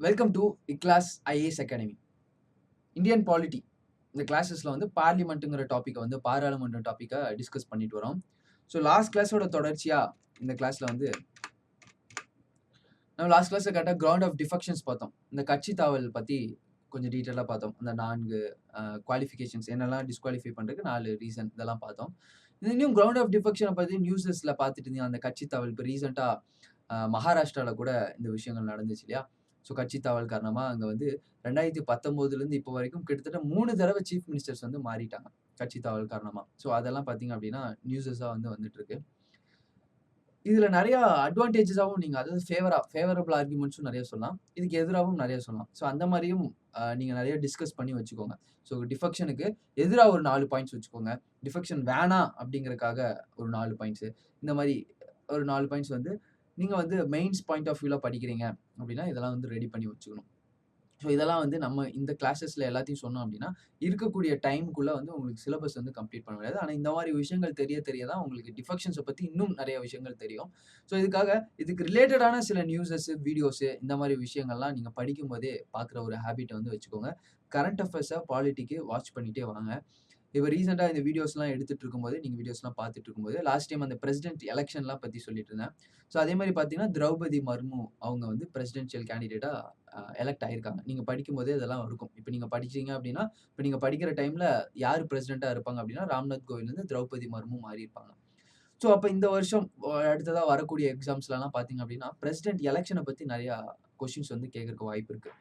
Welcome to இக்லாஸ் IAS academy. Indian polity இந்த கிளாஸஸ்ல வந்து பார்லிமெண்ட்டுங்கிற டாப்பிக்கை வந்து பாராளுமன்ற டாப்பிக்கை டிஸ்கஸ் பண்ணிட்டு வரோம். ஸோ லாஸ்ட் கிளாஸோட தொடர்ச்சியா இந்த கிளாஸ்ல வந்து நம்ம லாஸ்ட் கிளாஸ்ல கரெக்டாக கிரவுண்ட் ஆஃப் டிஃபெக்ஷன்ஸ் பார்த்தோம். இந்த கட்சி தாவல் பத்தி கொஞ்சம் டீட்டெயிலாக பார்த்தோம். அந்த 4 குவாலிஃபிகேஷன்ஸ் என்னெல்லாம் டிஸ்குவாலிஃபை பண்றதுக்கு 4 ரீசன் இதெல்லாம் பார்த்தோம். இன்னும் கிரவுண்ட் ஆஃப் டிஃபெக்ஷனை பத்தி நியூஸஸ்ல பார்த்துட்டு இருந்தீங்க. அந்த கட்சி தாவல் இப்போ ரீசெண்டா மகாராஷ்டிரால கூட இந்த விஷயங்கள் நடந்துச்சு இல்லையா? ஸோ கட்சி தாவல் காரணமா அங்க வந்து 2019லேருந்து இப்போ வரைக்கும் கிட்டத்தட்ட 3 தடவை சீஃப் மினிஸ்டர்ஸ் வந்து மாறிட்டாங்க. கட்சி தாவல் காரணமா. ஸோ அதெல்லாம் பார்த்தீங்க அப்படின்னா நியூஸஸா வந்து வந்துட்டு இருக்கு. இதுல நெறைய அட்வான்டேஜஸாவும் நீங்க அதாவது ஃபேவரபிள் ஆர்குமெண்ட்ஸும் நெறைய சொல்லலாம். இதுக்கு எதிராவும் நெறைய சொல்லலாம். ஸோ அந்த மாரியும் நீங்க நெறைய டிஸ்கஸ் பண்ணி வச்சுக்கோங்க. ஸோ டிஃபெக்ஷனுக்கு எதிரா ஒரு 4 பாயிண்ட்ஸ் வச்சுக்கோங்க. டிஃபெக்ஷன் வேணாம் அப்படிங்கிறதுக்காக ஒரு 4 பாயிண்ட்ஸ். இந்த மாரி ஒரு 4 பாயிண்ட்ஸ் வந்து நீங்க வந்து மெயின்ஸ் பாயிண்ட் ஆஃப் வியூல படிக்கிறீங்க அப்படின்னா, இதெல்லாம் வந்து ரெடி பண்ணி வச்சுக்கணும். ஸோ இதெல்லாம் வந்து நம்ம இந்த கிளாஸஸ்ல எல்லாத்தையும் சொன்னோம் அப்படின்னா, இருக்கக்கூடிய டைம்க்குள்ள வந்து உங்களுக்கு சிலபஸ் வந்து கம்ப்ளீட் பண்ண முடியாது. ஆனா இந்த மாரி விஷயங்கள் தெரிய தெரிய தான் உங்களுக்கு டிஃபெக்ஷன்ஸ பத்தி இன்னும் நெறைய விஷயங்கள் தெரியும். ஸோ இதுக்கு ரிலேட்டடான சில நியூஸஸ், வீடியோஸ் இந்த மாரி விஷயங்கள்லாம் நீங்க படிக்கும்போதே பார்க்குற ஒரு ஹேபிட்ட வந்து வச்சுக்கோங்க. கரண்ட் அஃபேர்ஸ, பாலிட்டிக்கு வாட்ச் பண்ணிட்டே வாங்க. இப்ப ரீசென்ட்டா இந்த வீடியோஸ்லாம் எடுத்துட்டு இருக்கும்போது, நீங்க வீடியோஸ்லாம் பார்த்துட்டு இருக்கும்போது, லாஸ்ட் டைம் அந்த பிரசிடென்ட் எலக்ஷன்லாம் பத்தி சொல்லிட்டு இருந்தேன். ஸோ அதே மாரி பார்த்தீங்கன்னா, திரௌபதி மர்மு அவங்க வந்து பிரசிடென்ஷியல் கேண்டிடேட்டா எலக்ட் ஆயிருக்காங்க. நீங்க படிக்கும்போதே இதெல்லாம் இருக்கும். இப்ப நீங்க படிச்சீங்க அப்டின்னா, இப்ப நீங்க படிக்கிற டைம்ல யாரு பிரசிடென்ட்டா இருப்பாங்க அப்டின்னா, ராம்நாத் கோவிந்த்லருந்து திரௌபதி மர்மு மாறியிருப்பாங்க. ஸோ அப்ப இந்த வருஷம் அடுத்ததா வரக்கூடிய எக்ஸாம்ஸ்லலாம் பார்த்தீங்க அப்டின்னா, பிரசிடென்ட் எலக்ஷன பத்தி நெறையா கொஸ்டின்ஸ் வந்து கேட்கறக்கு வாய்ப்பு இருக்கு.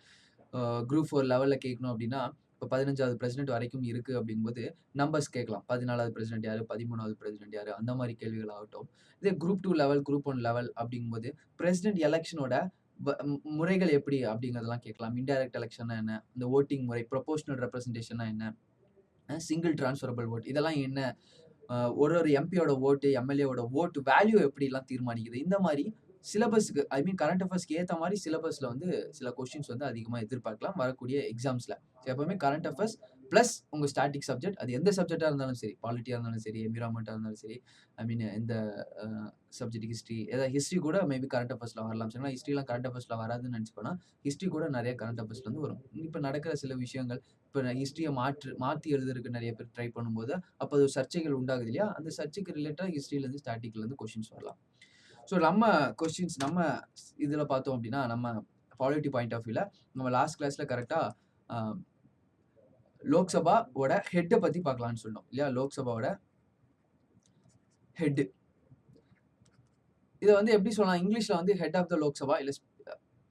குரூப் 4 லெவல்ல கேட்கணும் அப்டின்னா, இப்ப 15வது பிரசிடென்ட் வரைக்கும் இருக்கு அப்டிங்கும்போது, நம்பர்ஸ் கேட்கலாம். 14வது பிரசிடென்ட் யாரு? 13வது பிரசிடென்ட் யாரு? அந்த மாரி கேள்விகள் ஆகட்டும். இதே குரூப் 2 லெவல், குரூப் 1 லெவல் அப்டிங்கும்போது, பிரசிடென்ட் எலக்ஷனோட முறைகள் எப்படி அப்டிங்கிறதெல்லாம் கேட்கலாம். இன்டைரக்ட் எலக்ஷன்னா என்ன? இந்த வோட்டிங் முறை, புரொபோர்ஷனல் ரெப்ரசன்டேஷன்னா என்ன? சிங்கிள் டிரான்ஸ்ஃபரபிள் வோட் இதெல்லாம் என்ன? ஒரு எம்பியோட வோட்டு, எம்எல்ஏவோட வோட் வேல்யூ எப்படிலாம் தீர்மானிக்குது? இந்த மாரி சிலபஸ்க்கு ஐ மீன் கரண்ட் அஃபேர்ஸ்க்கு ஏத்த மாரி சிலபஸ்ல வந்து சில கொஸ்டின்ஸ் வந்து அதிகமா எதிர்பார்க்கலாம் வரக்கூடிய எக்ஸாம்ஸ்ல. எப்பவுமே கரண்ட் அஃபேர்ஸ் பிளஸ் உங்க ஸ்டாட்டிக் சப்ஜெக்ட் அது எந்த சப்ஜெக்ட்டா இருந்தாலும் சரி, பாலிட்டியா இருந்தாலும் சரி, என்விரான்மென்ட்டா இருந்தாலும் சரி, ஐ மீன் இந்த அ சப்ஜெக்ட் ஹிஸ்டரி ஏதாவது ஹிஸ்டரி கூட மேபி கரண்ட் அஃபேர்ஸ்ல வரலாம். சரிங்களா? ஹிஸ்டரிலாம் கரண்ட் அஃபேர்ஸ்ல வராதுன்னு நெனச்சுக்கோனா, ஹிஸ்டரி கூட நெறைய கரண்ட் அஃபேர்ஸ்ல இருந்து வரும். இப்ப நடக்கிற சில விஷயங்கள், இப்ப ஹிஸ்டரிய மாத்தி எழுதுறதுக்கு நெறைய பேர் ட்ரை பண்ணும்போது, அப்ப அது சர்ச்சைகள் உண்டாகுது இல்லையா? அந்த சர்ச்சைக்கு ரிலேட்டடா ஹிஸ்டரியிலருந்து, ஸ்டாட்டிக்லருந்து கொஸ்டின்ஸ் வரலாம். ஸோ நம்ம இதுல பார்த்தோம் அப்டின்னா, நம்ம பாலிட்டி பாயிண்ட் ஆஃப் வியூல நம்ம லாஸ்ட் கிளாஸ்ல கரெக்ட்டா அ லோக்சபாவோட ஹெட்ட பத்தி பார்க்கலாம்னு சொன்னோம். இல்லையா? லோக்சபாவோட ஹெட். இத வந்து எப்படி சொல்லலாம்? இங்கிலீஷ்ல வந்து ஹெட் ஆஃப் த லோக்சபா இல்ல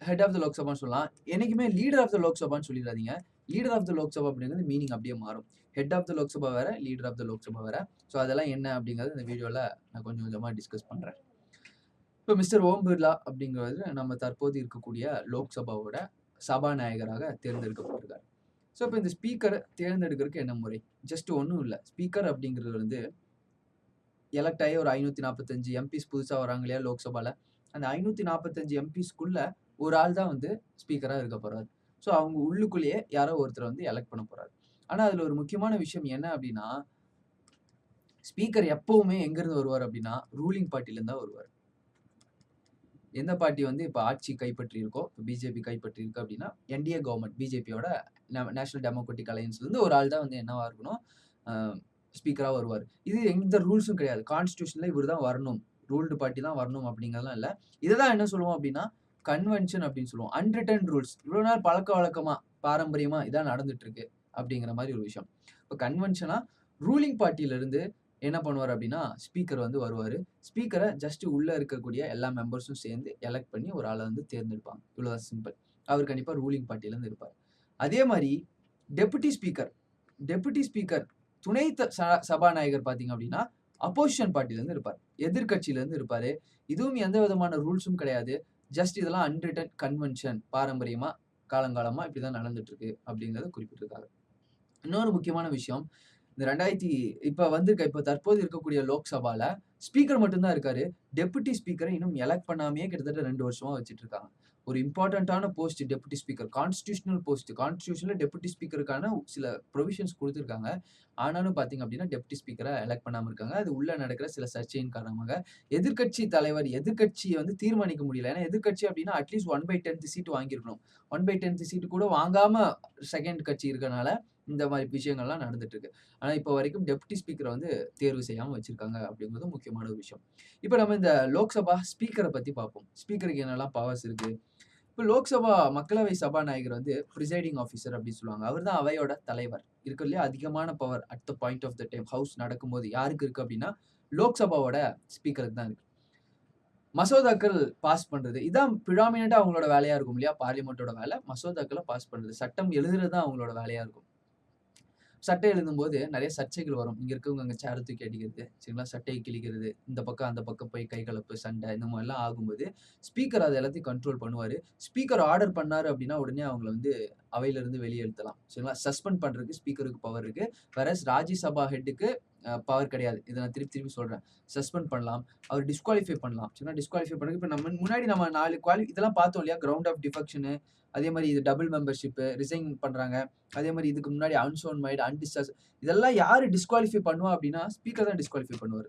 ஹெட் ஆஃப் த லோக்சபான்னு சொல்லலாம். என்னைக்குமே லீடர் ஆஃப் த லோக்சபான்னு சொல்லிறாதீங்க. லீடர் ஆஃப் த லோக்சபா அப்படிங்கிறது மீனிங் அப்படியே மாறும். ஹெட் ஆஃப் த லோக்சபா வேற, லீடர் ஆஃப் த லோக்சபா வேற. ஸோ அதெல்லாம் என்ன அப்படிங்கிறது இந்த வீடியோல நான் கொஞ்சம் கொஞ்சமா டிஸ்கஸ் பண்றேன். இப்போ மிஸ்டர் ஓம் பிர்லா அப்படிங்கிறது நம்ம தற்போது இருக்கக்கூடிய லோக்சபாவோட சபாநாயகராக தேர்ந்தெடுக்கப்பட்டிருக்கார். ஸோ இப்போ இந்த ஸ்பீக்கர தேர்ந்தெடுக்கிறதுக்கு என்ன முறை? ஜஸ்ட் ஒண்ணும் இல்ல. ஸ்பீக்கர் அப்படிங்கிறது வந்து எலக்ட் ஆகி ஒரு 545 எம்பிஸ் புதுசா வராங்க இல்லையா லோக்சபால. அந்த 545 எம்பிஸ்க்குள்ள ஒரு ஆள் தான் வந்து ஸ்பீக்கரா இருக்க போறாரு. ஸோ அவங்க உள்ளுக்குள்ளேயே யாரோ ஒருத்தர வந்து எலக்ட் பண்ண போறாரு. ஆனா அதுல ஒரு முக்கியமான விஷயம் என்ன அப்படின்னா, ஸ்பீக்கர் எப்பவுமே எங்கிருந்து வருவார் அப்படின்னா, ரூலிங் பார்ட்டில இருந்து தான் வருவாரு. எந்த பார்ட்டி வந்து இப்ப ஆட்சி கைப்பற்றி இருக்கோ, பிஜேபி கைப்பற்றி இருக்கு அப்படின்னா, என்டிஏ கவர்ன்மெண்ட் பிஜேபியோட நேஷனல் டெமோக்ராட்டிக் அலையன்ஸ்ல இருந்து ஒரு ஆள் தான் வந்து என்னவா இருக்கணும், அ ஸ்பீக்கரா வருவாரு. இது எந்த ரூல்ஸும் கிடையாது. கான்ஸ்டிடியூஷன்ல இவரு தான் வரணும். ரூல்டு பார்ட்டி தான் வரணும் அப்படிங்கிறதெல்லாம் இல்ல. இத தான் என்ன சொல்லுவோம் அப்படின்னா, கன்வென்ஷன் அப்படின்னு சொல்லுவோம். அன்ரிட்டர்ன் ரூல்ஸ். இவ்வளவு நாள் பழக்கவழக்கமா, பாரம்பரியமா இதான் நடந்துட்டு இருக்கு அப்படிங்கிற மாரி ஒரு விஷயம். இப்ப கன்வென்ஷனா ரூலிங் பார்ட்டில இருந்து என்ன பண்ணுவாரு அப்படின்னா, ஸ்பீக்கர் வந்து வருவாரு. ஸ்பீக்கர ஜஸ்ட் உள்ள இருக்கக்கூடிய எல்லா மெம்பர்ஸும் சேர்ந்து எலக்ட் பண்ணி ஒரு ஆள வந்து தேர்ந்தெடுப்பாங்க. இவ்வளவுதான் சிம்பிள். அவர் கண்டிப்பா ரூலிங் பார்ட்டில இருந்து இருப்பாரு. அதே மாரி டெப்யூட்டி ஸ்பீக்கர் டெப்யூட்டி ஸ்பீக்கர் துணை சபாநாயகர் பார்த்தீங்க அப்படின்னா, அப்போசிஷன் பார்ட்டில இருந்து இருப்பார். எதிர்க்கட்சியில இருந்து இருப்பாரு. இதுவும் எந்த விதமான ரூல்ஸும் கிடையாது. ஜஸ்ட் இதெல்லாம் அன்ரிட்டன் கன்வென்ஷன் பாரம்பரியமா, காலங்காலமா இப்படிதான் நடந்துட்டு இருக்கு அப்படிங்கிறத குறிப்பிட்டிருக்காங்க. இன்னொரு முக்கியமான விஷயம், இந்த 2000 இப்ப தற்போது இருக்கக்கூடிய லோக்சபால ஸ்பீக்கர் மட்டும் தான் இருக்காரு. டெப்யூட்டி ஸ்பீக்கர இன்னும் எலக்ட் பண்ணாமயே கிட்டத்தட்ட 2 வருஷமா வச்சுட்டு இருக்காங்க. ஒரு இம்பார்ட்டன்ட்டான post deputy speaker. Constitutional post. கான்ஸ்டிடியூஷன்ல டெப்யூட்டி ஸ்பீக்கருக்கான சில புரோவிஷன்ஸ் குடுத்திருக்காங்க. ஆனாலும் பார்த்தீங்க அப்டின்னா, டெப்யூட்டி ஸ்பீக்கர எலக்ட் பண்ணாம இருக்காங்க. அது உள்ள நடக்கிற சில சர்ச்சையின் காரணமாக. எதிர்க்கட்சி தலைவர் எதிர்க்கட்சிய வந்து தீர்மானிக்க முடியல. ஏன்னா எதிர்க்கட்சி அப்டின்னா அட்லீஸ்ட் 1/10 சீட் வாங்கியிருக்கணும். 1/10 சீட் கூட வாங்காம செகண்ட் கட்சி இருக்கனால, இந்த மாரி விஷயங்கள்லாம் நடந்துட்டு இருக்கு. ஆனா இப்போ வரைக்கும் டெப்யூட்டி ஸ்பீக்கர வந்து தேர்வு செய்யாம வச்சிருக்காங்க அப்டிங்கிறது முக்கியமான ஒரு விஷயம். இப்ப நம்ம இந்த லோக்சபா ஸ்பீக்கர பத்தி பார்ப்போம். ஸ்பீக்கருக்கு என்னலாம் பவர்ஸ் இருக்கு? இப்ப லோக்சபா மக்களவை சபாநாயகர் வந்து பிரிசைடிங் ஆஃபீசர் அப்படின்னு சொல்லுவாங்க. அவர் தான் அவையோட தலைவர். இருக்கிறதுலயே அதிகமான power at the point of the time house நடக்கும்போது யாருக்கு இருக்கு அப்படின்னா, லோக்சபாவோட ஸ்பீக்கருக்கு தான் இருக்கு. மசோதாக்கள் பாஸ் பண்றது. இதான் பிராமினன்ட்டா அவங்களோட வேலையா இருக்கும் இல்லையா? பார்லிமென்ட்டோட வேலை. மசோதாக்கள பாஸ் பண்றது. சட்டம் எழுதுறது தான் அவங்களோட வேலையா இருக்கும். சட்டம் எழுதும்போது நெறைய சர்ச்சைகள் வரும். இங்க இருக்கவங்க அங்க சேர தூக்கி அடிக்கிறது, சரிங்களா? சட்டைய கிழிக்கிறது, இந்த பக்கம் அந்த பக்கம் போய் கை கலப்பு, சண்டை இந்த மாரிலாம் ஆகும்போது, ஸ்பீக்கர் அது எல்லாத்தையும் கண்ட்ரோல் பண்ணுவாரு. ஸ்பீக்கர் ஆர்டர் பண்ணாரு அப்டின்னா, உடனே அவங்கள வந்து அவையிலிருந்து வெளிய இழுத்தலாம். சரிங்களா? சஸ்பெண்ட் பண்றதுக்கு ஸ்பீக்கருக்கு பவர் இருக்கு. வேறஸ் ராஜ்யசபா ஹெட்டுக்கு பவர் கிடையாது. இத நான் திருப்பி திருப்பி சொல்றேன். சஸ்பெண்ட் பண்ணலாம். அவர் டிஸ்குவாலிஃபை பண்ணலாம். சரிங்களா? டிஸ்குவாலிஃபை பண்றதுக்கு இப்ப நம்ம முன்னாடி நம்ம 4 இதெல்லாம் பார்த்தோம் இல்லையா? கிரவுண்ட் ஆஃப் டிஃபெக்ஷனு, அதே மாரி இது டபுள் மெம்பர்ஷிப், ரிசைன் பண்றாங்க. அதே மாரி இதுக்கு முன்னாடி அன்சோன் மைட், அன்டிஸ்சார்ஜ் இதெல்லாம் யாரு டிஸ்குவாலிஃபை பண்ணுவா அப்டின்னா, ஸ்பீக்கர் தான் டிஸ்குவாலிஃபை பண்ணுவாரு.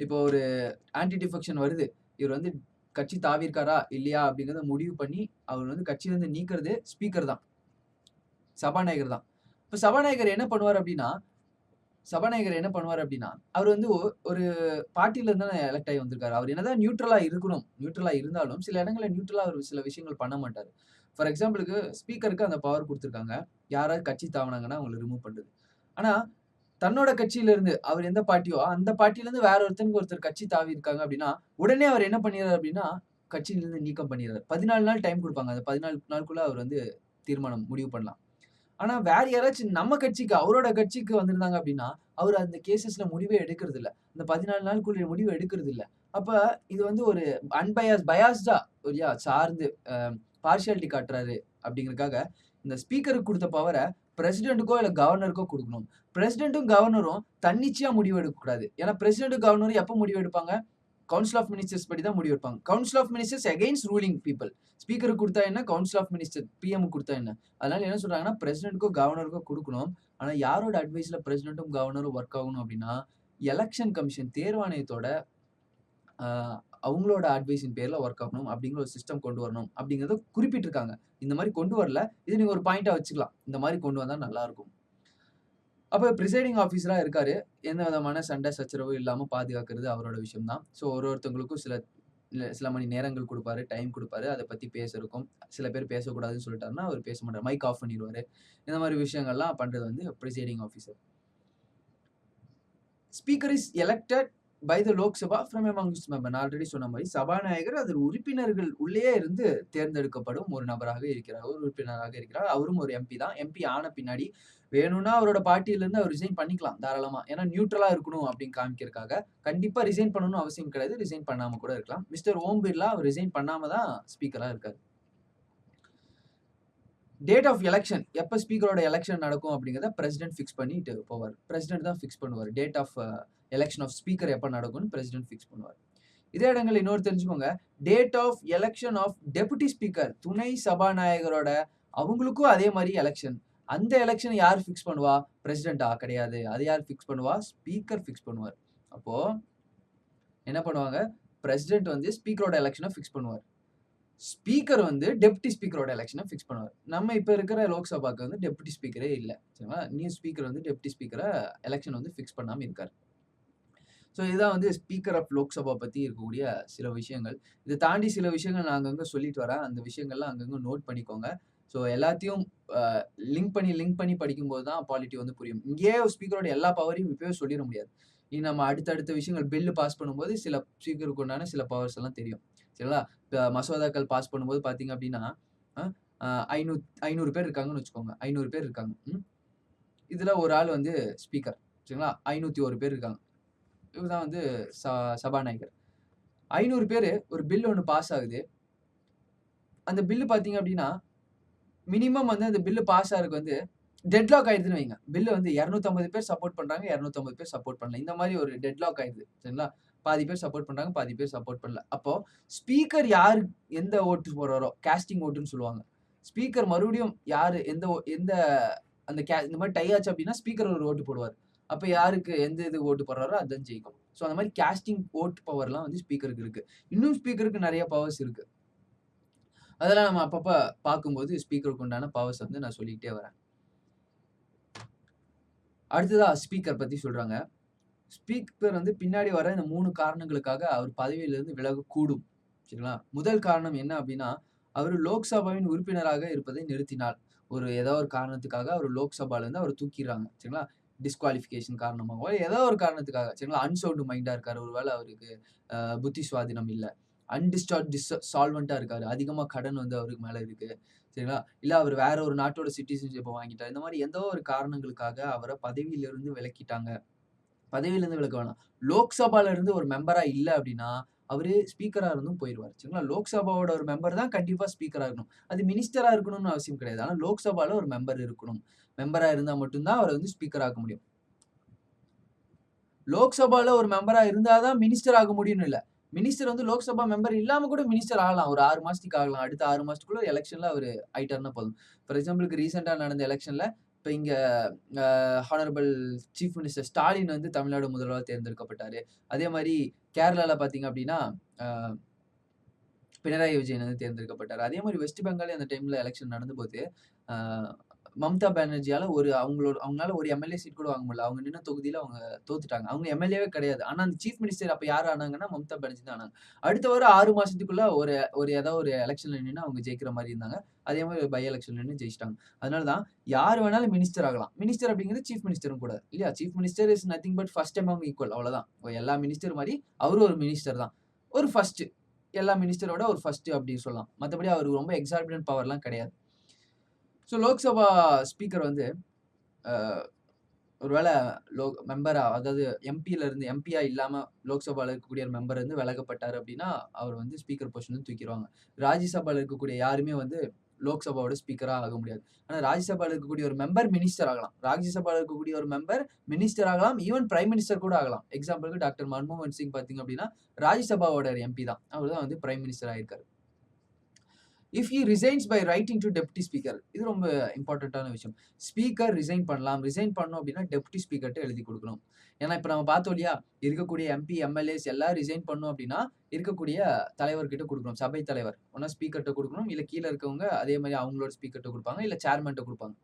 இப்போ ஒரு ஆன்டி டிஃபெக்ஷன் வருது. இவர் வந்து கட்சி தாவியிருக்காரா? இல்லையா? அப்டிங்கிறத முடிவு பண்ணி, அவர் வந்து கட்சியிலருந்து நீக்குறது ஸ்பீக்கர் தான். சபாநாயகர் தான். இப்ப சபாநாயகர் என்ன பண்ணுவாரு அப்டின்னா, அவர் வந்து ஒரு பார்ட்டில இருந்து தானே எலக்ட் ஆகி வந்திருக்காரு. அவர் என்னதான் நியூட்ரலா இருக்கணும். நியூட்ரலா இருந்தாலும், சில இடங்கள்ல நியூட்ரலா அவர் சில விஷயங்கள் பண்ண மாட்டாரு. ஃபார் எக்ஸாம்பிள்க்கு ஸ்பீக்கருக்கு அந்த பவர் குடுத்திருக்காங்க. யாராவது கட்சி தாவுனாங்கன்னா, அவங்கள ரிமூவ் பண்றது. ஆனா, தன்னோட கட்சியில இருந்து அவர் எந்த பார்ட்டியோ, அந்த பார்ட்டில இருந்து வேற ஒருத்தர் கட்சி தாவி இருக்காங்க அப்டின்னா, உடனே அவர் என்ன பண்ணிறாரு அப்டின்னா, கட்சியிலிருந்து நீக்கம் பண்ணிறாரு. 14 நாள் டைம் குடுப்பாங்க. அந்த 14 நாளுக்குள்ள அவர் வந்து தீர்மானம் முடிவு பண்ணலாம். ஆனா வேற யாராச்சும் நம்ம கட்சிக்கு, அவரோட கட்சிக்கு வந்திருந்தாங்க அப்டின்னா, அவரு அந்த கேஸஸ்ல முடிவே எடுக்குறதில்ல. இந்த 14 நாளுக்குள்ள முடிவு எடுக்குறதில்ல. அப்ப இது வந்து ஒரு பயாஸ்டா சரியா சார்ந்து பார்ஷியாலிட்டி காட்டுறாரு அப்டிங்கிறதுக்காக, இந்த ஸ்பீக்கருக்கு குடுத்த பவர பிரசிடென்ட்க்கோ இல்ல கவர்னருக்கோ குடுக்கணும். பிரசிடென்ட்டும், கவர்னரும் தன்னிச்சையா முடிவு எடுக்கக்கூடாது. ஏன்னா பிரசிடென்ட்டும், கவர்னரும் எப்ப முடிவு எடுப்பாங்க? கவுன்சில் ஆஃப் மினிஸ்டர்ஸ் படி தான் முடிவு எடுப்பாங்க. Council of ministers against ruling people. ஸ்பீக்கருக்கு குடுத்தா என்ன? கவுன்சில் ஆஃப் மினிஸ்டர் பிஎம்க்கு குடுத்தா என்ன? அதனால என்ன சொல்றாங்கன்னா, பிரசிடென்ட்க்கோ, கவர்னருக்கோ குடுக்கணும். ஆனா யாரோட அட்வைஸ்ல பிரசிடென்ட்டும், கவர்னரும் ஒர்க் ஆகணும் அப்டின்னா, எலக்ஷன் கமிஷன் தேர்வாணையத்தோட அ அவங்களோட அட்வைஸின் பேர்ல ஒர்க் ஆகணும் அப்டிங்கிற ஒரு சிஸ்டம் கொண்டு வரணும் அப்டிங்கிறத குறிப்பிட்டிருக்காங்க. இந்த மாரி கொண்டு வரல. இது நீங்க ஒரு பாயிண்ட்டா வச்சுக்கலாம். இந்த மாரி கொண்டு வந்தா நல்லா இருக்கும். அப்ப பிரிசைடிங் ஆஃபீசரா இருக்காரு. எந்த விதமான சண்டை, சச்சரவு இல்லாம பாதுகாக்கிறது அவரோட விஷயம் தான். ஸோ ஒருத்தவங்களுக்கும் சில மணி நேரங்கள் குடுப்பாரு, டைம் குடுப்பாரு. அத பத்தி பேச இருக்கும். சில பேர் பேசக்கூடாதுன்னு சொல்லிட்டாருன்னா, அவரு பேச மாட்டாரு. மைக் ஆஃப் பண்ணிருவாரு. இந்த மாரி விஷயங்கள்லாம் பண்றது வந்து presiding officer. Speaker is elected by the Lok Sabha from among its member. நான் ஆல்ரெடி சொன்ன மாரி சபாநாயகர் அதில் உறுப்பினர்கள் உள்ளேயே இருந்து தேர்ந்தெடுக்கப்படும் ஒரு நபராக இருக்கிறார். ஒரு உறுப்பினராக இருக்கிறார். அவரும் ஒரு எம்பி தான். எம்பி ஆன பின்னாடி வேணும்னா அவரோட பார்ட்டியிலிருந்து அவர் ரிசைன் பண்ணிக்கலாம் தாராளமா. ஏன்னா நியூட்ரலா இருக்கணும் அப்படின்னு காமிக்கிறதுக்காக. கண்டிப்பா ரிசைன் பண்ணணும்னு அவசியம் கிடையாது. ரிசைன் பண்ணாம கூட இருக்கலாம். மிஸ்டர் ஓம் பிர்லா அவர் ரிசைன் பண்ணாம தான் ஸ்பீக்கரா இருக்காரு. டேட் ஆஃப் எலக்ஷன் எப்ப ஸ்பீக்கரோட எலக்ஷன் நடக்கும் அப்படிங்கிறத பிரசிடென்ட் ஃபிக்ஸ் பண்ணிட்டு போவார். பிரசிடென்ட் தான் ஃபிக்ஸ் பண்ணுவார். Date of election of speaker எப்ப நடக்கும்னு பிரசிடென்ட் ஃபிக்ஸ் பண்ணுவார். இதே இடங்கள்ல இன்னொரு தெரிஞ்சுக்கோங்க. Date of election of deputy speaker துணை சபாநாயகரோட அவங்களுக்கும் அதே மாரி எலக்ஷன். அந்த எலக்ஷன் யார் ஃபிக்ஸ் பண்ணுவா? பிரசிடென்ட்டா? கிடையாது. அது யார் ஃபிக்ஸ் பண்ணுவா? ஸ்பீக்கர் ஃபிக்ஸ் பண்ணுவார். அப்போ என்ன பண்ணுவாங்க? பிரசிடென்ட் வந்து ஸ்பீக்கரோட எலக்ஷன ஃபிக்ஸ் பண்ணுவார். ஸ்பீக்கர் வந்து டெப்டி ஸ்பீக்கரோட எலக்ஷன ஃபிக்ஸ் பண்ணுவார். நம்ம இப்ப இருக்கிற லோக்சபாக்கு வந்து டெப்டி ஸ்பீக்கரே இல்ல. சரிங்களா? நியூ ஸ்பீக்கர் வந்து டெப்டி ஸ்பீக்கர எலக்ஷன் வந்து ஃபிக்ஸ் பண்ணாம இருக்காரு. ஸோ இதுதான் வந்து ஸ்பீக்கர் ஆஃப் லோக்சபா பத்தி இருக்கக்கூடிய சில விஷயங்கள். இத தாண்டி சில விஷயங்கள் நான் அங்கங்க சொல்லிட்டு வரேன். அந்த விஷயங்கள்லாம் அங்கங்க நோட் பண்ணிக்கோங்க. ஸோ எல்லாத்தையும் அ லிங்க் பண்ணி படிக்கும்போது தான் பாலிட்டி வந்து புரியும். இங்கேயே ஸ்பீக்கரோட எல்லா பவரையும் இப்பவே சொல்லிற முடியாது. இனி நம்ம அடுத்தடுத்த விஷயங்கள் பில் பாஸ் பண்ணும்போது சில ஸ்பீக்கருக்கு உண்டான சில பவர்ஸ் எல்லாம் தெரியும். சரிங்களா? இப்ப மசோதாக்கள் பாஸ் பண்ணும்போது பார்த்தீங்க அப்டின்னா, அ அ 500 பேர் இருக்காங்கன்னு வச்சுக்கோங்க. 500 பேர் இருக்காங்க. இதுல ஒரு ஆள் வந்து ஸ்பீக்கர். சரிங்களா? 501 பேர் இருக்காங்க. இவர் தான் வந்து ச சபாநாயகர். 500 பேரு ஒரு பில் ஒண்ணு பாஸ் ஆகுது. அந்த பில் பார்த்தீங்க அப்டின்னா, மினிமம் வந்து அந்த பில் பாஸ் ஆகுறதுக்கு வந்து டெட்லாக் ஆயிடுதுன்னு வைங்க. பில் வந்து 250 பேர் சப்போர்ட் பண்றாங்க, 250 பேர் சப்போர்ட் பண்ணல. இந்த மாரி ஒரு டெட்லாக் ஆயிடுது. சரிங்களா? பாதி பேர் சப்போர்ட் பண்றாங்க, பாதி பேர் சப்போர்ட் பண்ணல. அப்போ ஸ்பீக்கர் யாரு எந்த ஓட்டு போடுறாரோ காஸ்டிங் ஓட்டுன்னு சொல்லுவாங்க. ஸ்பீக்கர் மறுபடியும் யாரு எந்த அந்த இந்த மாதிரி டை ஆச்சு அப்படின்னா ஸ்பீக்கர் ஒரு ஓட்டு போடுவார். அப்ப யாருக்கு எந்த இது ஓட்டு போடுறாரோ அதுதான் ஜெயிக்கும். ஸோ அந்த மாதிரி காஸ்டிங் ஓட் பவர்லாம் வந்து ஸ்பீக்கருக்கு இருக்கு. இன்னும் ஸ்பீக்கருக்கு நிறைய பவர்ஸ் இருக்கு. அதெல்லாம் நம்ம அப்பப்ப பார்க்கும்போது ஸ்பீக்கருக்கு உண்டான பவர்ஸ் வந்து நான் சொல்லிக்கிட்டே வரேன். அடுத்ததா ஸ்பீக்கர் பத்தி சொல்றாங்க. ஸ்பீக்கர் வந்து பின்னாடி வர இந்த 3 காரணங்களுக்காக அவர் பதவியிலிருந்து விலகக்கூடும். சரிங்களா? முதல் காரணம் என்ன அப்படின்னா, அவரு லோக்சபாவின் உறுப்பினராக இருப்பதை நிறுத்தினார். ஏதோ ஒரு காரணத்துக்காக அவர் லோக்சபால இருந்து அவர தூக்கிர்றாங்க. சரிங்களா? டிஸ்குவாலிஃபிகேஷன் காரணமாவோ, ஏதோ ஒரு காரணத்துக்காக. சரிங்களா? அன்சவுண்ட் மைண்டா இருக்காரு. ஒருவேள அவருக்கு புத்தி சுவாதீனம் இல்ல. சால்வென்ட்டா இருக்காரு. அதிகமா கடன் வந்து அவருக்கு மேல இருக்கு. சரிங்களா? இல்ல அவர் வேற ஒரு நாட்டோட சிட்டிசன்ஷிப்ப வாங்கிட்டாரு. இந்த மாரி ஏதோ ஒரு காரணங்களுக்காக அவர பதவியிலிருந்து விலக்கிட்டாங்க. பதவியிலிருந்து விலக்க வேணாம். லோக்சபால இருந்து ஒரு மெம்பரா இல்ல அப்டின்னா, அவரு ஸ்பீக்கரா இருந்தும் போயிருவாரு. சரிங்களா? லோக்சபாவோட ஒரு மெம்பர் தான் கண்டிப்பா ஸ்பீக்கரா இருக்கணும். அது மினிஸ்டரா இருக்கணும்னு அவசியம் கிடையாது. ஆனா லோக்சபால ஒரு மெம்பர் இருக்கணும். மெம்பரா இருந்தா மட்டும் தான் அவர வந்து ஸ்பீக்கர் ஆக்க முடியும். லோக்சபால ஒரு மெம்பரா இருந்தா தான் மினிஸ்டர் ஆக முடியும்னு இல்ல. மினிஸ்டர் வந்து லோக்சபா மெம்பர் இல்லாம கூட மினிஸ்டர் ஆகலாம். ஒரு 6 மாசத்துக்கு ஆகலாம். அடுத்த 6 மாசத்துக்குள்ள எலக்ஷன்ல அவரு ஆயிட்டாருன்னா போதும். ஃபார் எக்ஸாம்பிள்க்கு ரீசென்ட்டா நடந்த எலக்ஷன்ல இப்ப இங்க ஹானரபிள் சீஃப் மினிஸ்டர் ஸ்டாலின் வந்து தமிழ்நாடு முதல்வரா தேர்ந்தெடுக்கப்பட்டாரு. அதே மாரி கேரளால பார்த்தீங்க அப்டின்னா, அ பினராயி விஜயன் வந்து தேர்ந்தெடுக்கப்பட்டாரு. அதே மாரி வெஸ்ட் பெங்கால்ல அந்த டைம்ல எலக்ஷன் நடந்தபோது, அ மம்தா பானர்ஜியால அவங்களால ஒரு எம்.எல்.ஏ சீட் கூட வாங்க முடியல. அவங்க நின்ன தொகுதியில அவங்க தோத்துட்டாங்க. அவங்க எம்.எல்.ஏவே கிடையாது. ஆனா அந்த சீஃப் மினிஸ்டர் அப்ப யார் ஆனாங்கன்னா, மம்தா பானர்ஜி தான் ஆனாங்க. அடுத்த ஒரு 6 மாசத்துக்குள்ள ஒரு ஒரு ஏதோ ஒரு எலக்ஷன்ல நின்னு அவங்க ஜெயிக்கிற மாரி இருந்தாங்க. அதே மாரி பை எலக்ஷன்ல நின்னு ஜெயிச்சுட்டாங்க. அதனால தான் யார் வேணாலும் மினிஸ்டர் ஆகலாம். மினிஸ்டர் அப்படிங்கிறது சீஃப் மினிஸ்டரும் கூட. இல்லையா? Chief minister is nothing but first among equal அவ்வளோதான். எல்லா மினிஸ்டர் மாரி அவரும் ஒரு மினிஸ்டர் தான். ஒரு ஃபர்ஸ்ட். எல்லா மினிஸ்டரோட ஒரு ஃபர்ஸ்ட் அப்படின்னு சொல்லலாம். மத்தபடி அவருக்கு ரொம்ப எக்ஸார்பிடன்ட் பவர்லாம் கிடையாது. ஸோ லோக்சபா ஸ்பீக்கர் வந்து அ ஒருவேள மெம்பரா அதாவது எம்பியா இல்லாம லோக்சபால இருக்கக்கூடிய ஒரு மெம்பர் வந்து விலகப்பட்டாரு அப்படின்னா, அவர் வந்து ஸ்பீக்கர் பொசிஷன்ல இருந்து தூக்கிருவாங்க. ராஜ்யசபால இருக்கக்கூடிய யாருமே வந்து லோக்சபாவோட ஸ்பீக்கரா ஆக முடியாது. ஆனா ராஜ்யசபால இருக்கக்கூடிய ஒரு மெம்பர் மினிஸ்டர் ஆகலாம். ராஜ்யசபால இருக்கக்கூடிய ஒரு மெம்பர் மினிஸ்டர் ஆகலாம். ஈவன் பிரைம் மினிஸ்டர் கூட ஆகலாம். எக்ஸாம்பிள்க்கு டாக்டர் மன்மோகன் சிங் பார்த்தீங்க அப்படின்னா, ராஜ்யசபாவோட எம்பி தான். அவர் தான் வந்து பிரைம் மினிஸ்டர் ஆயிருக்காரு. If he resigns by writing to deputy speaker. இது ரொம்ப இம்பார்ட்டன்ட்டான விஷயம். ஸ்பீக்கர் ரிசைன் பண்ணலாம். ரிசைன் பண்ணணும் அப்படின்னா டெப்டி ஸ்பீக்கர்ட்ட எழுதி குடுக்கணும். ஏன்னா, இப்ப நம்ம பார்த்தோம் இல்லையா? இருக்கக்கூடிய எம்பி, எம்.எல்.ஏஸ் எல்லாம் ரிசைன் பண்ணணும் அப்படின்னா, இருக்கக்கூடிய தலைவர்கிட்ட குடுக்கணும். சபை தலைவர். ஒண்ணா ஸ்பீக்கர்ட்ட குடுக்கணும். இல்ல கீழ இருக்கவங்க அதே மாரி அவங்களோட ஸ்பீக்கர்ட்ட குடுப்பாங்க. இல்ல சேர்மன்ட்ட குடுப்பாங்க.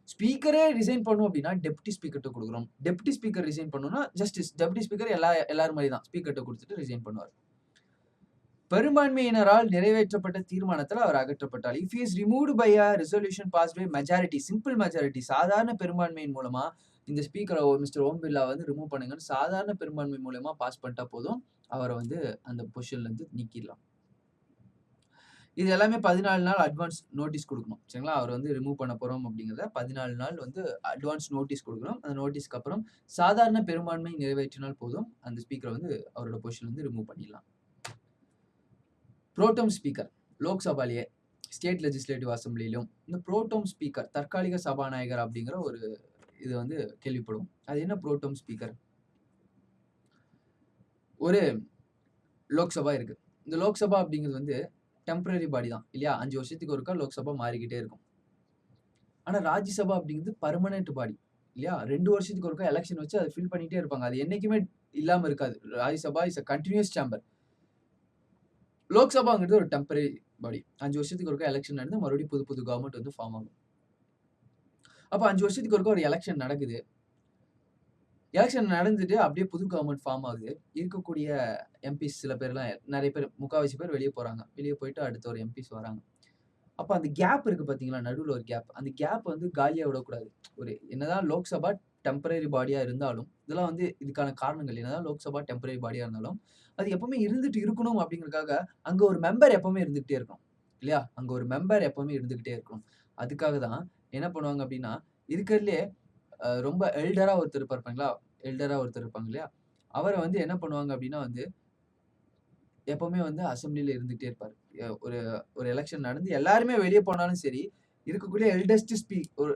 ஸ்பீக்கரே ரிசைன் பண்ணணும் அப்படின்னா, டெப்டி ஸ்பீக்கர்ட்ட குடுக்கணும். டெப்டி ஸ்பீக்கர் ரிசைன் பண்ணணும்னா, ஜஸ்டிஸ். டெப்டி ஸ்பீக்கர் எல்லாரும் மாரி தான். ஸ்பீக்கர்ட்ட குடுத்துட்டு ரிசைன் பண்ணுவாரு. பெரும்பான்மையினரால் நிறைவேற்றப்பட்ட தீர்மானத்துல அவர் அகற்றப்பட்டார். If he is removed by a resolution passed by majority, simple majority, சாதாரண பெரும்பான்மையின் மூலமா இந்த ஸ்பீக்கர் மிஸ்டர் ஓம் பிர்லா வந்து ரிமூவ் பண்ணுங்கன்னு சாதாரண பெரும்பான்மை மூலியமா பாஸ் பண்ணிட்டா போதும். அவர வந்து அந்த பொசிஷன்ல இருந்து நீக்கிடலாம். இது எல்லாமே 14 நாள் அட்வான்ஸ் நோட்டீஸ் குடுக்கணும். சரிங்களா? அவர் வந்து ரிமூவ் பண்ண போறோம் அப்படிங்கிறத 14 நாள் வந்து அட்வான்ஸ் நோட்டீஸ் குடுக்கணும். அந்த நோட்டீஸ்க்கு அப்புறம் சாதாரண பெரும்பான்மை நிறைவேற்றினால் போதும். அந்த ஸ்பீக்கர வந்து அவரோட பொசிஷன்ல இருந்து ரிமூவ் பண்ணிடலாம். புரோடெம் ஸ்பீக்கர் லோக்சபாலயே ஸ்டேட் லெஜிஸ்லேட்டிவ் அசெம்பிளிலும் இந்த புரோடெம் ஸ்பீக்கர் தற்காலிக சபாநாயகர் அப்படிங்கிற ஒரு இது வந்து கேள்விப்படும். அது என்ன புரோடெம் ஸ்பீக்கர்? ஒரு லோக்சபா இருக்கு. இந்த லோக்சபா அப்படிங்கிறது வந்து டெம்பரரி பாடி தான் இல்லையா? 5 வருஷத்துக்கு ஒருக்கா லோக்சபா மாறிக்கிட்டே இருக்கும். ஆனா ராஜ்யசபா அப்படிங்கிறது பெர்மனன்ட் பாடி இல்லையா? 2 வருஷத்துக்கு ஒருக்கா எலக்ஷன் வச்சு அதை ஃபில் பண்ணிட்டே இருப்பாங்க. அது என்னைக்குமே இல்லாம இருக்காது. Rajya Sabha is a continuous chamber. லோக்சபாங்கிறது ஒரு டெம்பரரி பாடி. 5 வருஷத்துக்கு ஒருக்கா எலக்ஷன் நடந்து மறுபடியும் புது கவர்ன்மெண்ட் வந்து ஃபார்ம் ஆகும். அப்ப 5 வருஷத்துக்கு ஒருக்கா ஒரு எலக்ஷன் நடக்குது. எலக்ஷன் நடந்துட்டு அப்படியே புது கவர்ன்மெண்ட் ஃபார்ம் ஆகுது. இருக்கக்கூடிய எம்பிஸ் சில பேர்லாம் நெறைய பேர் முக்காவாசி பேர் வெளிய போறாங்க. வெளிய போயிட்டு அடுத்த ஒரு எம்பிஸ் வராங்க. அப்ப அந்த கேப் இருக்கு பார்த்தீங்களா? நடுவுல ஒரு கேப். அந்த கேப் வந்து காலியா விடக்கூடாது. என்னதான் லோக்சபா டெம்பரரி பாடியா இருந்தாலும், இதெல்லாம் வந்து இதுக்கான காரணங்கள். என்னதான் லோக்சபா டெம்பரரி பாடியா இருந்தாலும், அது எப்பவுமே இருந்துட்டு இருக்கணும் அப்படிங்கிறதுக்காக, அங்க ஒரு மெம்பர் எப்பவுமே இருந்துகிட்டே இருக்கணும். இல்லையா? அங்க ஒரு மெம்பர் எப்பவுமே இருந்துகிட்டே இருக்கணும். அதுக்காக தான் என்ன பண்ணுவாங்க அப்படின்னா, இருக்கிறதுலயே ரொம்ப எல்டரா ஒருத்தர் இருப்பாங்க இல்லையா? அவர வந்து என்ன பண்ணுவாங்க அப்படின்னா வந்து, எப்பவுமே வந்து அசெம்பிளில இருந்துகிட்டே இருப்பாரு. ஒரு ஒரு எலக்ஷன் நடந்து எல்லாருமே வெளிய போனாலும் சரி, இருக்கக்கூடிய எல்டஸ்ட்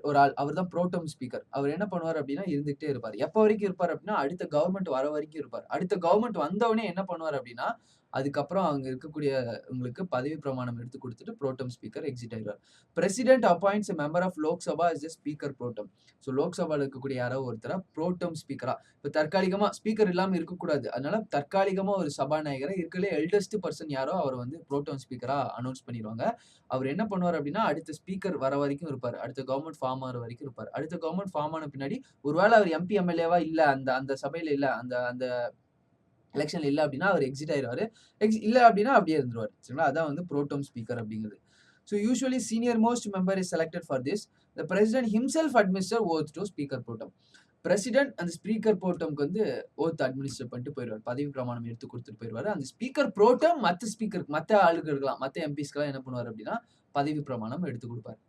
ஒரு ஆள். அவர் தான் புரோட்டோம் ஸ்பீக்கர். அவர் என்ன பண்ணுவாரு அப்டின்னா, இருந்துகிட்டே இருப்பாரு. எப்ப வரைக்கும் இருப்பாரு அப்டின்னா, அடுத்த கவர்ன்மெண்ட் வர வரைக்கும் இருப்பாரு. அடுத்த கவர்ன்மெண்ட் வந்தவுனே என்ன பண்ணுவாரு அப்டின்னா, அதுக்கப்புறம் அங்க இருக்கக்கூடியவங்களுக்கு பதவி பிரமாணம் எடுத்து குடுத்துட்டு புரோட்டோம் ஸ்பீக்கர் எக்ஸிட் ஆயிருவாரு. President appoints a member of Lok Sabha as a speaker pro tem. So லோக்சபால இருக்கக்கூடிய யாரோ ஒருத்தர புரோட்டோம் ஸ்பீக்கரா இப்ப தற்காலிகமா ஸ்பீக்கர் இல்லாம இருக்கக்கூடாது. அதனால தற்காலிகமா ஒரு சபாநாயகர இருக்கறதுலே எல்டஸ்ட் பெர்சன் யாரோ அவர வந்து புரோட்டோம் ஸ்பீக்கரா அனௌன்ஸ் பண்ணிருவாங்க. அவர் என்ன பண்ணுவாரு அப்டின்னா, அடுத்த ஸ்பீக்கர் வர வரைக்கும் இருப்பாரு. அடுத்த கவர்ன்மெண்ட் ஃபார்ம் ஆகுற வரைக்கும் இருப்பாரு. அடுத்த கவர்ன்மெண்ட் ஃபார்ம் ஆன பின்னாடி, ஒருவேள அவர் எம்பி, எம்எல்ஏவா இல்ல, அந்த அந்த சபையில இல்ல, அந்த அந்த எலக்ஷன்ல இல்ல அப்டின்னா, அவர் எக்ஸிட் ஆயிருவாரு. இல்ல அப்டின்னா அப்டியே இருந்துருவாரு. சரிங்களா? அதான் வந்து புரோட்டோம் ஸ்பீக்கர் அப்டிங்கிறது. So usually senior most member is selected for this. The president himself administer oath to speaker pro tem. President அந்த ஸ்பீக்கர் புரோட்டம்க்கு வந்து ஓத் அட்மினிஸ்டர் பண்ணிட்டு போயிருவாரு. பதவி பிரமாணம் எடுத்து குடுத்துட்டு போயிருவாரு. அந்த ஸ்பீக்கர் புரோட்டம் மத்த ஆளுகளுக்கெல்லாம், மத்த எம்பிஸ்க்கெல்லாம் என்ன பண்ணுவாரு அப்டின்னா, பதவி பிரமாணம் எடுத்து குடுப்பாரு.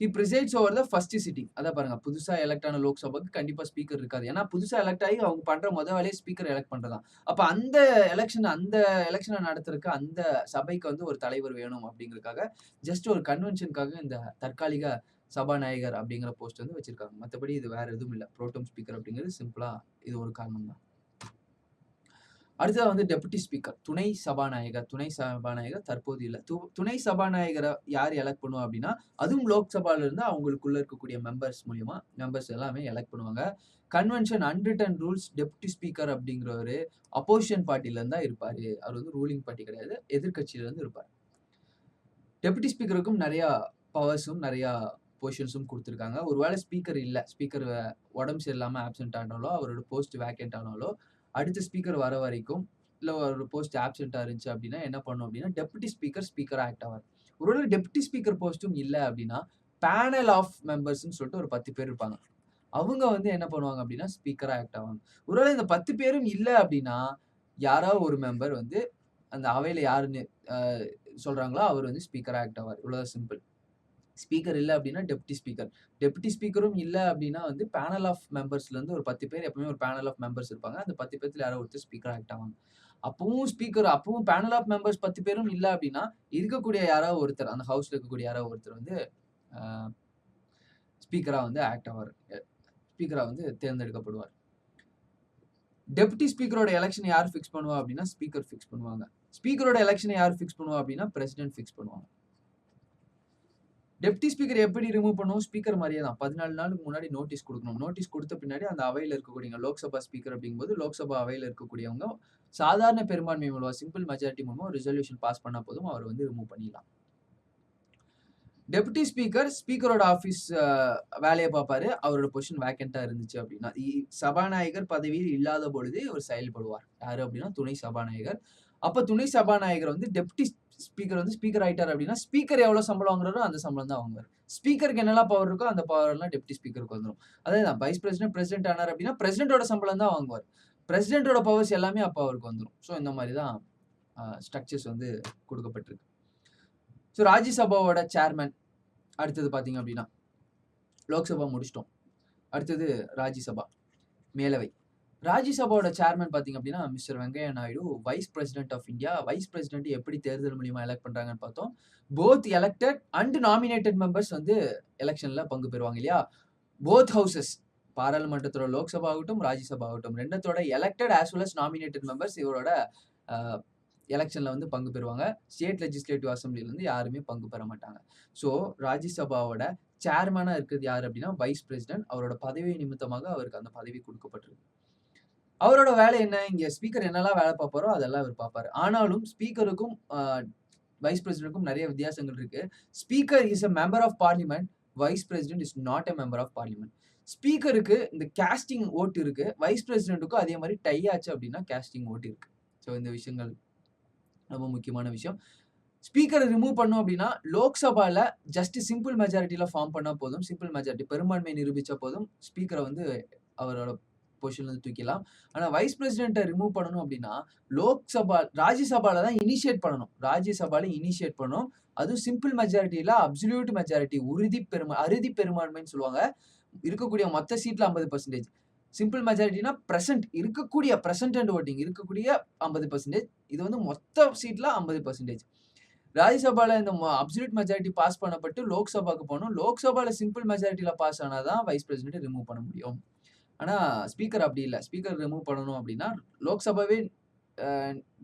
He presides over the first sitting. அதான் பாருங்க, புதுசா எலக்ட் ஆன லோக்சபாக்கு கண்டிப்பா ஸ்பீக்கர் இருக்காது. ஏன்னா புதுசா எலக்ட் ஆகி அவங்க பண்ற வேலையே ஸ்பீக்கர் எலக்ட் பண்றதுதான். அப்ப அந்த எலக்ஷன நடத்துறதுக்கு அந்த சபைக்கு வந்து ஒரு தலைவர் வேணும் அப்படிங்கிறதுக்காக, ஜஸ்ட் ஒரு கன்வென்ஷனுக்காக இந்த தற்காலிக சபாநாயகர் அப்படிங்கிற போஸ்ட் வந்து வச்சிருக்காங்க. மத்தபடி இது வேற எதுவும் இல்ல. புரோட்டோம் ஸ்பீக்கர் அப்படிங்கிறது சிம்பிளா இது ஒரு காரணம் தான். அடுத்ததா வந்து டெப்யூட்டி ஸ்பீக்கர், துணை சபாநாயகர் தற்போது இல்ல. துணை சபாநாயகரை யார் எலக்ட் பண்ணுவா அப்படின்னா, அதுவும் லோக்சபால இருந்து அவங்களுக்குள்ள இருக்கக்கூடிய மெம்பர்ஸ் எல்லாமே எலக்ட் பண்ணுவாங்க. Convention unwritten rules deputy speaker அப்படிங்கிறவரு அப்போசிஷன் பார்ட்டில இருந்தா இருப்பாரு. அவர் வந்து ரூலிங் பார்ட்டி கிடையாது. எதிர்க்கட்சியில இருந்து இருப்பாரு. டெப்யூட்டி ஸ்பீக்கருக்கும் நிறைய பவர்ஸும் நிறைய பொசிஷன்ஸும் குடுத்திருக்காங்க. ஒருவேளை ஸ்பீக்கர் உடம்பு சரியில்லாம ஆப்சென்ட் ஆனாலோ, அவரோட போஸ்ட் வேக்கன்ட் ஆனாலோ, அடுத்த ஸ்பீக்கர் வர வரைக்கும், இல்ல ஒரு போஸ்ட் ஆப்சென்ட்டா இருந்துச்சு அப்டின்னா என்ன பண்ணும் அப்டின்னா, டெப்யூட்டி ஸ்பீக்கரா ஆக்ட் ஆவார். ஒருவேளை டெப்யூட்டி ஸ்பீக்கர் போஸ்டும் இல்ல அப்டின்னா, பேனல் ஆஃப் மெம்பர்ஸ்ன்னு சொல்லிட்டு ஒரு 10 பேர் இருப்பாங்க. அவங்க வந்து என்ன பண்ணுவாங்க அப்டின்னா, ஸ்பீக்கரா ஆக்ட் ஆவாங்க. ஒருவேளை இந்த 10 பேரும் இல்ல அப்டின்னா, யாராவது ஒரு மெம்பர் வந்து அந்த அவையில யாருன்னு சொல்றாங்களோ, அவர் வந்து ஸ்பீக்கரா ஆக்ட் ஆவார். இவ்வளவுதான் சிம்பிள். ஸ்பீக்கர் இல்ல அப்டின்னா டெப்யூட்டி ஸ்பீக்கரும் இல்ல அப்டின்னா வந்து பேனல் ஆஃப் மெம்பர்ஸ்ல இருந்து ஒரு 10 பேர் எப்பவுமே ஒரு பேனல் ஆஃப் மெம்பர்ஸ் இருப்பாங்க. அந்த 10 பேத்துல யாரோ ஒருத்தர் ஸ்பீக்கரா ஆக்ட் ஆவாங்க. அப்பவும் பேனல் ஆஃப் மெம்பர்ஸ் 10 பேரும் இல்ல அப்டின்னா, இருக்கக்கூடிய யாராவது ஒருத்தர், அந்த ஹவுஸ்ல இருக்கக்கூடிய யாராவது ஒருத்தர் வந்து அ ஸ்பீக்கரா வந்து ஆக்ட் ஆவாரு. ஸ்பீக்கரா வந்து தேர்ந்தெடுக்கப்படுவார். டெப்யூட்டி ஸ்பீக்கரோட எலக்ஷன் யார் ஃபிக்ஸ் பண்ணுவா அப்டின்னா, ஸ்பீக்கர் ஃபிக்ஸ் பண்ணுவாங்க. ஸ்பீக்கரோட எலக்ஷனை யார் ஃபிக்ஸ் பண்ணுவா அப்டின்னா, பிரசிடென்ட் ஃபிக்ஸ் பண்ணுவாங்க. டெப்டி ஸ்பீக்கர் எப்படி ரிமூவ் பண்ணுவோம்? ஸ்பீக்கர் மாரியே தான். 14 நாளுக்கு முன்னாடி நோட்டீஸ் குடுக்கணும். நோட்டீஸ் குடுத்த பின்னாடி அந்த அவையில இருக்கக்கூடிய லோக்சபா ஸ்பீக்கர் அப்படிங்கும்போது, லோக்சபா அவையில இருக்கக்கூடியவங்க சாதாரண பெரும்பான்மை மூலமா, சிம்பிள் மெஜாரிட்டி மூலமா ஒரு ரெசல்யூஷன் பாஸ் பண்ணா போதும். அவர வந்து ரிமூவ் பண்ணிடலாம். டெப்டி ஸ்பீக்கரோட ஆபீஸ் வேலைய பார்ப்பாரு. அவரோட பொசிஷன் வேக்கன்ட்டா இருந்துச்சு அப்படின்னா, சபாநாயகர் பதவியில் இல்லாத பொழுது இவர் செயல்படுவார். யாரு அப்படின்னா, துணை சபாநாயகர். அப்ப துணை சபாநாயகர் வந்து டெப்டி ஸ்பீக்கர் வந்து ஸ்பீக்கர் ஆயிட்டாரு அப்படின்னா, ஸ்பீக்கர் எவ்வளவு சம்பளம் வாங்குறாரோ அந்த சம்பளம் தான் வாங்குவாரு. ஸ்பீக்கருக்கு என்னெல்லாம் பவர் இருக்கோ அந்த பவர் எல்லாம் டெப்டி ஸ்பீக்கருக்கு வந்துரும். அதேதான் வைஸ் பிரசிடென்ட் ஆனாரு அப்படின்னா, பிரசிடென்ட்டோட சம்பளம் தான் வாங்குவார். பிரசிடென்ட்டோட பவர்ஸ் எல்லாமே அப்ப அவருக்கு வந்துரும். சோ இந்த மாரி தான் ஸ்ட்ரக்சர்ஸ் வந்து குடுக்கப்பட்டிருக்கு. சோ ராஜ்யசபாவோட சேர்மன் அடுத்தது பார்த்தீங்க அப்படின்னா, லோக்சபா முடிச்சிட்டோம். அடுத்தது ராஜ்யசபா, மேலவை. ராஜ்யசபாவோட சேர்மன் பார்த்தீங்க அப்படின்னா, mister Venkaiah Naidu, vice president of India. Vice president எப்படி தேர்தல் மூலியமா எலக்ட் பண்றாங்கன்னு பார்த்தோம். Both elected and nominated members வந்து எலக்ஷன்ல பங்கு பெறுவாங்க இல்லையா? போத் ஹவுசஸ், பாராளுமன்றத்தோட லோக்சபா ஆகட்டும், ராஜ்யசபா ஆகட்டும், 2த்தோட elected as well as nominated members இவரோட எலக்ஷன்ல வந்து பங்கு பெறுவாங்க. ஸ்டேட் லெஜிஸ்லேட்டிவ் அசெம்பிளில இருந்து யாருமே பங்கு பெற மாட்டாங்க. சோ ராஜ்யசபாவோட சேர்மனா இருக்கிறது யாரு அப்படின்னா, வைஸ் பிரசிடென்ட். அவரோட பதவி நிமித்தமாக அவருக்கு அந்த பதவி குடுக்கப்பட்டிருக்கு. அவரோட வேலை என்ன? இங்க ஸ்பீக்கர் என்னெல்லாம் வேலை பார்ப்பாரோ அதெல்லாம் அவர் பார்ப்பாரு. ஆனாலும் ஸ்பீக்கருக்கும் வைஸ் பிரசிடென்ட்க்கும் நிறைய வித்தியாசங்கள் இருக்கு. Speaker is a member of parliament. Vice president is not a member of parliament. ஸ்பீக்கருக்கு இந்த காஸ்டிங் ஓட் இருக்கு. வைஸ் பிரசிடென்ட்க்கும் அதே மாதிரி டை ஆச்சு அப்படின்னா காஸ்டிங் ஓட் இருக்கு. சோ இந்த விஷயங்கள் ரொம்ப முக்கியமான விஷயம். ஸ்பீக்கரை ரிமூவ் பண்ணோம் அப்படின்னா, லோக்சபால ஜஸ்ட் சிம்பிள் மெஜாரிட்டில ஃபார்ம் பண்ணா போதும். சிம்பிள் மெஜாரிட்டி பெரும்பான்மை நிரூபிச்சா போதும். ஸ்பீக்கரை வந்து அவரோட பொசிஷன்ல இருந்து தூக்கிடலாம். ஆனா வைஸ் பிரசிடென்ட்ட ரிமூவ் பண்ணணும் அப்படின்னா, ராஜ்யசபால தான் இனிஷியேட் பண்ணணும். ராஜ்யசபால இனிஷியேட் பண்ணணும். அதுவும் சிம்பிள் மெஜாரிட்டில அப்சல்யூட் மெஜாரிட்டி, அறுதி பெரும்பான்மைன்னு சொல்லுவாங்க. இருக்கக்கூடிய மொத்த சீட்ல 50%. சிம்பிள் மெஜாரிட்டினா பிரசன்ட் அண்ட் வோட்டிங் இருக்கக்கூடிய 50%. இது வந்து மொத்த சீட்ல 50%. ராஜ்யசபால இந்த அப்சல்யூட் மெஜாரிட்டி பாஸ் பண்ணப்பட்டு லோக்சபாக்கு போகணும். லோக்சபால சிம்பிள் மெஜாரிட்டில பாஸ் ஆனா தான் வைஸ் பிரசிடென்ட் ரிமூவ் பண்ண முடியும். ஆனா ஸ்பீக்கர் அப்படி இல்ல. ஸ்பீக்கர் ரிமூவ் பண்ணணும் அப்படின்னா லோக்சபாவே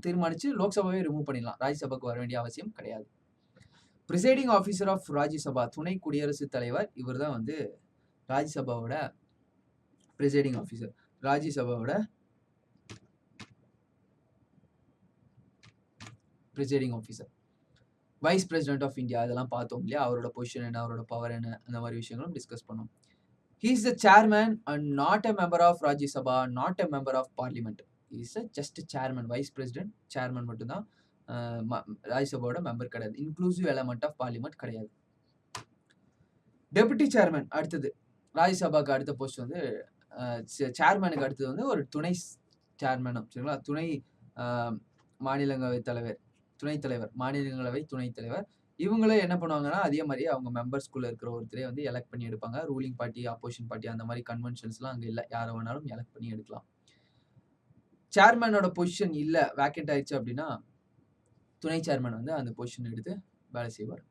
தீர்மானிச்சு லோக்சபாவே ரிமூவ் பண்ணிடலாம். ராஜ்யசபாக்கு வர வேண்டிய அவசியம் கிடையாது. பிரிசைடிங் ஆஃபீஸர் ஆஃப் ராஜ்யசபா துணை குடியரசுத் தலைவர் இவர் தான் வந்து ராஜ்யசபாவோட பிரிசைடிங் ஆஃபீஸர். ராஜ்யசபாவோட presiding officer. Vice president of India இதெல்லாம் பார்த்தோம் இல்லையா? அவரோட பொசிஷன் என்ன, அவரோட பவர் என்ன, அந்த மாதிரி விஷயங்களும் டிஸ்கஸ் பண்ணோம். He is the chairman and not a member of Rajya Sabha, not a member of parliament. He is just a chairman, vice president, chairman மட்டும்தான். ராஜ்யசபாவோட மெம்பர் கிடையாது. இன்க்ளூசிவ் எலமெண்ட் ஆஃப் பார்லிமெண்ட் கிடையாது. Deputy chairman அடுத்தது. ராஜ்யசபாக்கு அடுத்த post வந்து சேர்மனுக்கு அடுத்தது வந்து ஒரு துணை சேர்மனும் சரிங்களா? துணை மாநிலங்களவை தலைவர், துணைத் தலைவர், மாநிலங்களவை துணைத் தலைவர். இவங்களே என்ன பண்ணுவாங்கன்னா அதே மாதிரி அவங்க மெம்பர்ஸ்குள்ள இருக்கிற ஒருத்தரே வந்து எலெக்ட் பண்ணி எடுப்பாங்க. ரூலிங் பார்ட்டி, ஆப்போசிஷன் பார்ட்டி அந்த மாதிரி கன்வென்ஷன்ஸ்லாம் அங்கே இல்லை. யாரை வேணாலும் எலெக்ட் பண்ணி எடுக்கலாம். சேர்மனோட பொசிஷன் இல்லை, வேக்கெண்ட் ஆயிடுச்சு அப்படின்னா துணை சேர்மன் வந்து அந்த பொசிஷன் எடுத்து வேலை செய்வார்.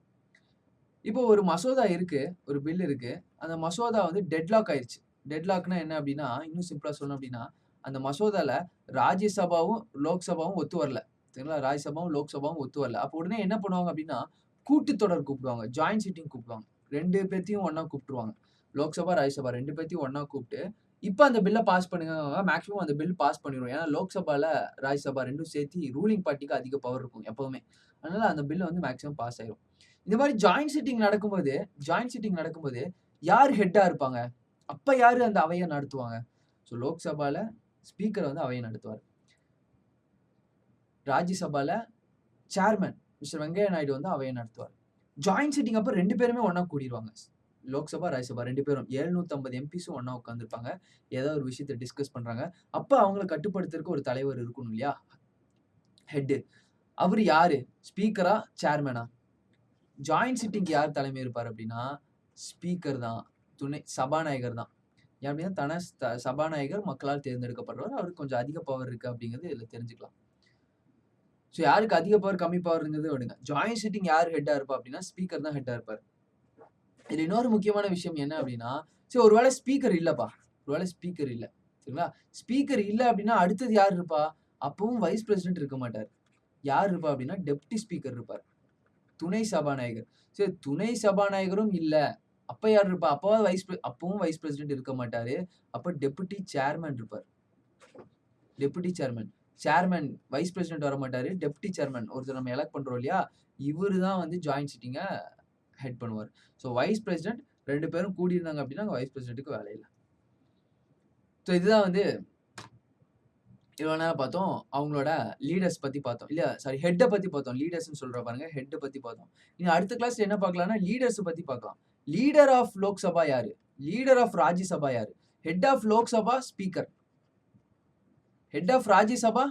இப்போ ஒரு மசோதா இருக்கு, ஒரு பில் இருக்கு. அந்த மசோதா வந்து டெட்லாக் ஆயிடுச்சு. டெட்லாக்னா என்ன அப்படின்னா, இன்னும் சிம்பிளா சொல்லணும் அப்படின்னா, அந்த மசோதால ராஜ்யசபாவும் லோக்சபாவும் ஒத்து வரல. சரிங்களா? ராஜ்யசபாவும் லோக்சபாவும் ஒத்து வரல. அப்போ உடனே என்ன பண்ணுவாங்க அப்படின்னா, கூட்டுத்தொடர் கூப்பிடுவாங்க. ஜாயிண்ட் சிட்டிங் கூப்பிடுவாங்க. 2 பேத்தையும் ஒண்ணா கூப்பிட்டுருவாங்க. லோக்சபா, ராஜ்யசபா 2 பேத்தையும் ஒண்ணா கூப்பிட்டு, இப்ப அந்த பில்ல பாஸ் பண்ணுங்க. மேக்ஸிமம் அந்த பில் பாஸ் பண்ணிரும். ஏன்னா லோக்சபால, ராஜ்யசபா 2ம் சேர்த்து ரூலிங் பார்ட்டிக்கு அதிக பவர் இருக்கும் எப்பவுமே. அதனால அந்த பில் வந்து மேக்ஸிமம் பாஸ் ஆயிரும். இந்த மாதிரி ஜாயிண்ட் சிட்டிங் நடக்கும்போது யார் ஹெட்டா இருப்பாங்க? அப்ப யாரு அந்த அவையை நடத்துவாங்க? ஸோ லோக்சபால ஸ்பீக்கர் வந்து அவையை நடத்துவார். ராஜ்யசபால சேர்மன் மிஸ்டர் வெங்கையா நாயுடு வந்து அவையை நடத்துவார். ஜாயிண்ட் சிட்டிங் அப்ப 2 பேருமே ஒண்ணா கூடிடுவாங்க. லோக்சபா, ராஜ்யசபா 2 பேரும் 750 எம்பிஸும் ஒண்ணா உட்கார்ந்துருப்பாங்க. ஏதோ ஒரு விஷயத்தை டிஸ்கஸ் பண்றாங்க. அப்ப அவங்களை கட்டுப்படுத்துறதுக்கு ஒரு தலைவர் இருக்கணும் இல்லையா? ஹெட். அவரு யாரு? ஸ்பீக்கரா, சேர்மனா? ஜாயிண்ட் சிட்டிங்க்கு யார் தலைமை இருப்பார் அப்படின்னா ஸ்பீக்கர் தான், துணை சபாநாயகர் தான். ஏன் அப்படின்னா சபாநாயகர் மக்களால் தேர்ந்தெடுக்கப்படுறவர். அவருக்கு கொஞ்சம் அதிக பவர் இருக்கு அப்படிங்கிறது இதுல தெரிஞ்சுக்கலாம். ஸோ யாருக்கு அதிக பவர், கம்மி பவர் இருந்தது விடுங்க. ஜாயிண்ட் சிட்டிங் யார் ஹெட்டா இருப்பா அப்படின்னா ஸ்பீக்கர் தான் ஹெட்டா இருப்பார். இதுல இன்னொரு முக்கியமான விஷயம் என்ன அப்படின்னா, சரி ஒருவேளை ஸ்பீக்கர் இல்லப்பா, ஒருவேளை ஸ்பீக்கர் இல்ல சரிங்களா? ஸ்பீக்கர் இல்ல அப்படின்னா அடுத்தது யார் இருப்பா? அப்பவும் வைஸ் பிரசிடென்ட் இருக்க மாட்டார். யார் இருப்பா அப்படின்னா டெப்டி ஸ்பீக்கர் இருப்பார், துணை சபாநாயகர். சரி துணை சபாநாயகரும் இல்ல, அப்ப யார் இருப்பா? அப்பவும் வைஸ் பிரசிடென்ட் இருக்க மாட்டாரு. அப்ப டெபுட்டி சேர்மன் இருப்பார். Deputy chairman. Chairman vice president வர மாட்டாரு. டெப்டி சேர்மன் ஒருத்தர் நம்ம எலெக்ட் பண்றோம் இல்லையா? இவரு தான் வந்து ஜாயிண்ட் சிட்டிங்க ஹெட் பண்ணுவார். ஸோ வைஸ் பிரசிடென்ட் 2 பேரும் கூடி இருந்தாங்க அப்படின்னா வைஸ் பிரசிடென்ட்டுக்கு வேலை இல்லை. ஸோ இதுதான் வந்து இவ்வளோ நேரம் பார்த்தோம். அவங்களோட லீடர்ஸ் பத்தி பார்த்தோம். இல்ல சாரி ஹெட்ட பத்தி பார்த்தோம். லீடர்ஸ்ன்னு சொல்ற பாருங்க. ஹெட்ட பத்தி பார்த்தோம். இனி அடுத்த கிளாஸ்ல என்ன பார்க்கலாம்னா லீடர்ஸ் பத்தி பார்க்கலாம். லீடர் ஆஃப் லோக்சபா யாரு? லீடர் ஆஃப் ராஜ்யசபா யாரு? Head of Lok Sabha speaker. Head of Rajya Sabha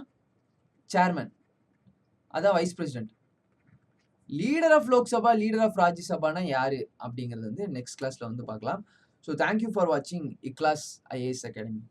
chairman. அதான் vice president. Leader of Lok Sabha, leader of ராஜ்யசபானா யாரு அப்படிங்கிறது வந்து நெக்ஸ்ட் கிளாஸ்ல வந்து பார்க்கலாம். ஸோ தேங்க்யூ ஃபார் வாட்சிங் இக்லாஸ் IAS அகாடமி.